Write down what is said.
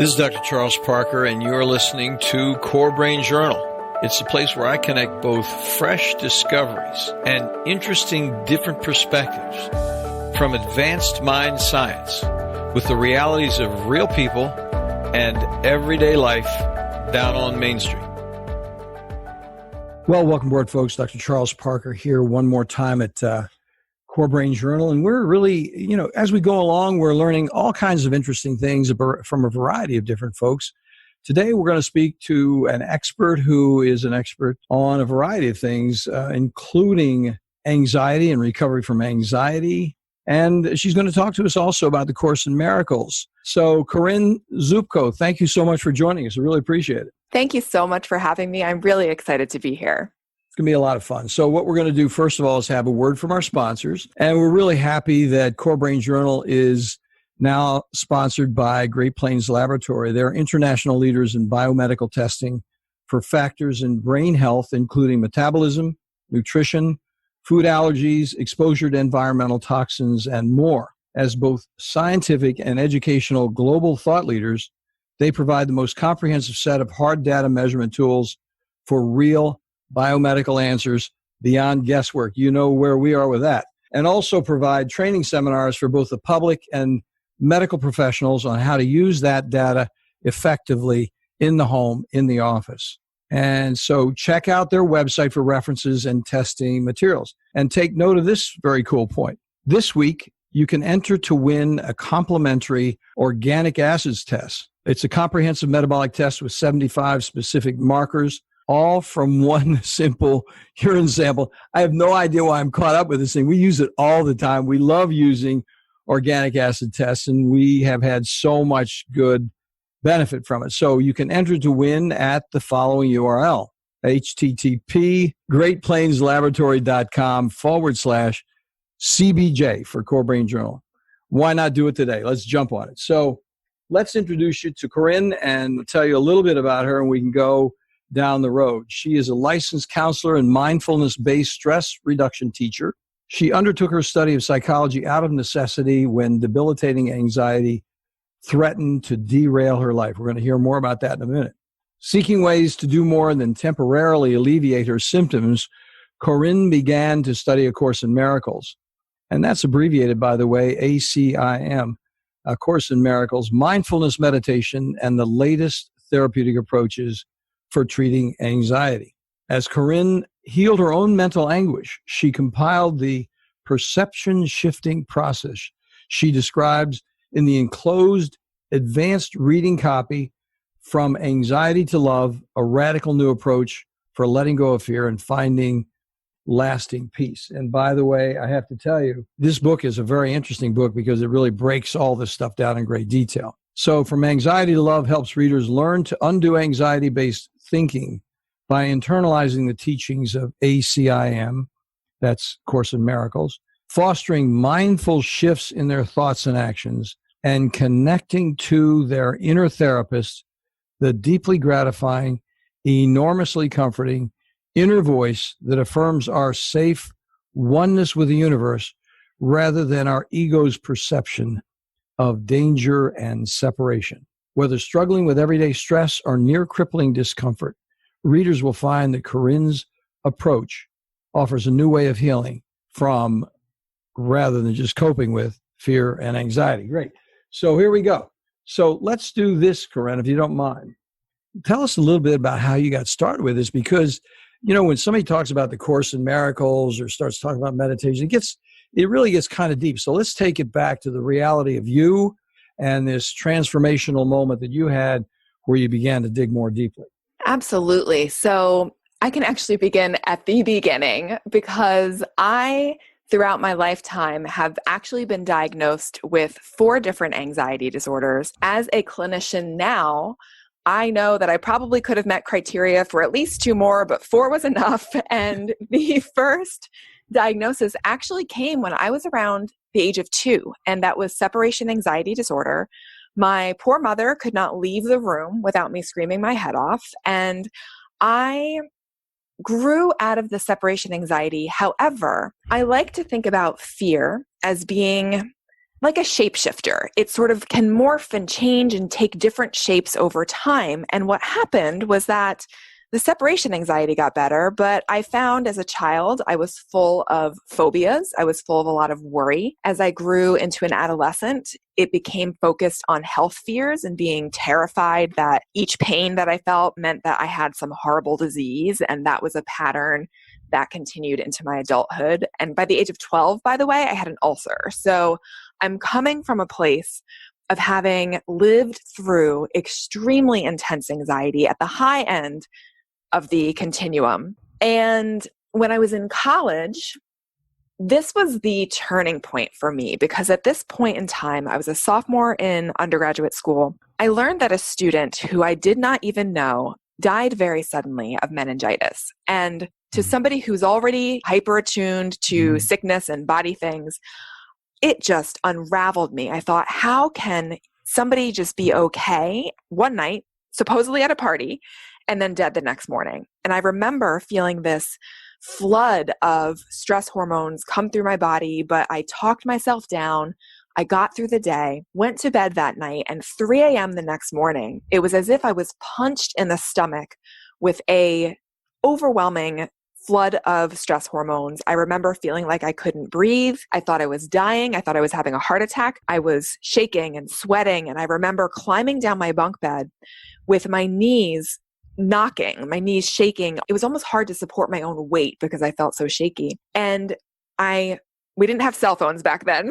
This is Dr. Charles Parker, and you're listening to CoreBrain Journal. It's a place where I connect both fresh discoveries and interesting different perspectives from advanced mind science with the realities of real people and everyday life down on Main Street. Well, welcome aboard, folks. Dr. Charles Parker here one more time at CoreBrain Journal. And we're really, as we go along, we're learning all kinds of interesting things from a variety of different folks. Today, we're going to speak to an expert who is an expert on a variety of things, including anxiety and recovery from anxiety. And she's going to talk to us also about the Course in Miracles. So, Corinne Zupko, thank you so much for joining us. I really appreciate it. Thank you so much for having me. I'm really excited to be here. It's going to be a lot of fun. So what we're going to do, first of all, is have a word from our sponsors. And we're really happy that CoreBrain Journal is now sponsored by Great Plains Laboratory. They're international leaders in biomedical testing for factors in brain health, including metabolism, nutrition, food allergies, exposure to environmental toxins, and more. As both scientific and educational global thought leaders, they provide the most comprehensive set of hard data measurement tools for real biomedical answers beyond guesswork. You know where we are with that. And also provide training seminars for both the public and medical professionals on how to use that data effectively in the home, in the office. And so check out their website for references and testing materials. And take note of this very cool point. This week, you can enter to win a complimentary organic acids test. It's a comprehensive metabolic test with 75 specific markers, all from one simple urine sample. I have no idea why I'm caught up with this thing. We use it all the time. We love using organic acid tests, and we have had so much good benefit from it. So you can enter to win at the following URL, http://greatplainslaboratory.com/CBJ for CoreBrain Journal. Why not do it today? Let's jump on it. So let's introduce you to Corinne and tell you a little bit about her, and we can go down the road. She is a licensed counselor and mindfulness-based stress reduction teacher. She undertook her study of psychology out of necessity when debilitating anxiety threatened to derail her life. We're going to hear more about that in a minute. Seeking ways to do more than temporarily alleviate her symptoms, Corinne began to study A Course in Miracles. And that's abbreviated, by the way, ACIM, A Course in Miracles, mindfulness meditation, and the latest therapeutic approaches for treating anxiety. As Corinne healed her own mental anguish, she compiled the perception shifting process she describes in the enclosed advanced reading copy, From Anxiety to Love, a Radical New Approach for Letting Go of Fear and Finding Lasting Peace. And by the way, I have to tell you, this book is a very interesting book because it really breaks all this stuff down in great detail. So From Anxiety to Love helps readers learn to undo anxiety-based thinking by internalizing the teachings of ACIM, that's Course in Miracles, fostering mindful shifts in their thoughts and actions, and connecting to their inner therapist, the deeply gratifying, enormously comforting inner voice that affirms our safe oneness with the universe rather than our ego's perception of danger and separation. Whether struggling with everyday stress or near crippling discomfort, readers will find that Corinne's approach offers a new way of healing from, rather than just coping with, fear and anxiety. Great. So here we go. So let's do this, Corinne, if you don't mind. Tell us a little bit about how you got started with this, because, when somebody talks about the Course in Miracles or starts talking about meditation, it really gets kind of deep. So let's take it back to the reality of you and this transformational moment that you had where you began to dig more deeply. Absolutely. So I can actually begin at the beginning because I, throughout my lifetime, have actually been diagnosed with 4 different anxiety disorders. As a clinician now, I know that I probably could have met criteria for at least 2 more, but 4 was enough. And the first diagnosis actually came when I was around the age of 2, and that was separation anxiety disorder. My poor mother could not leave the room without me screaming my head off, and I grew out of the separation anxiety. However, I like to think about fear as being like a shapeshifter. It sort of can morph and change and take different shapes over time. And what happened was that the separation anxiety got better, but I found as a child, I was full of phobias. I was full of a lot of worry. As I grew into an adolescent, it became focused on health fears and being terrified that each pain that I felt meant that I had some horrible disease. And that was a pattern that continued into my adulthood. And by the age of 12, by the way, I had an ulcer. So I'm coming from a place of having lived through extremely intense anxiety at the high end of the continuum. And when I was in college, this was the turning point for me, because at this point in time, I was a sophomore in undergraduate school. I learned that a student who I did not even know died very suddenly of meningitis. And to somebody who's already hyper attuned to sickness and body things, it just unraveled me. I thought, how can somebody just be okay one night, supposedly at a party, and then dead the next morning? And I remember feeling this flood of stress hormones come through my body, but I talked myself down. I got through the day, went to bed that night, and 3 a.m. the next morning, it was as if I was punched in the stomach with a overwhelming flood of stress hormones. I remember feeling like I couldn't breathe. I thought I was dying. I thought I was having a heart attack. I was shaking and sweating. And I remember climbing down my bunk bed with my knees knocking, my knees shaking. It was almost hard to support my own weight because I felt so shaky. And we didn't have cell phones back then.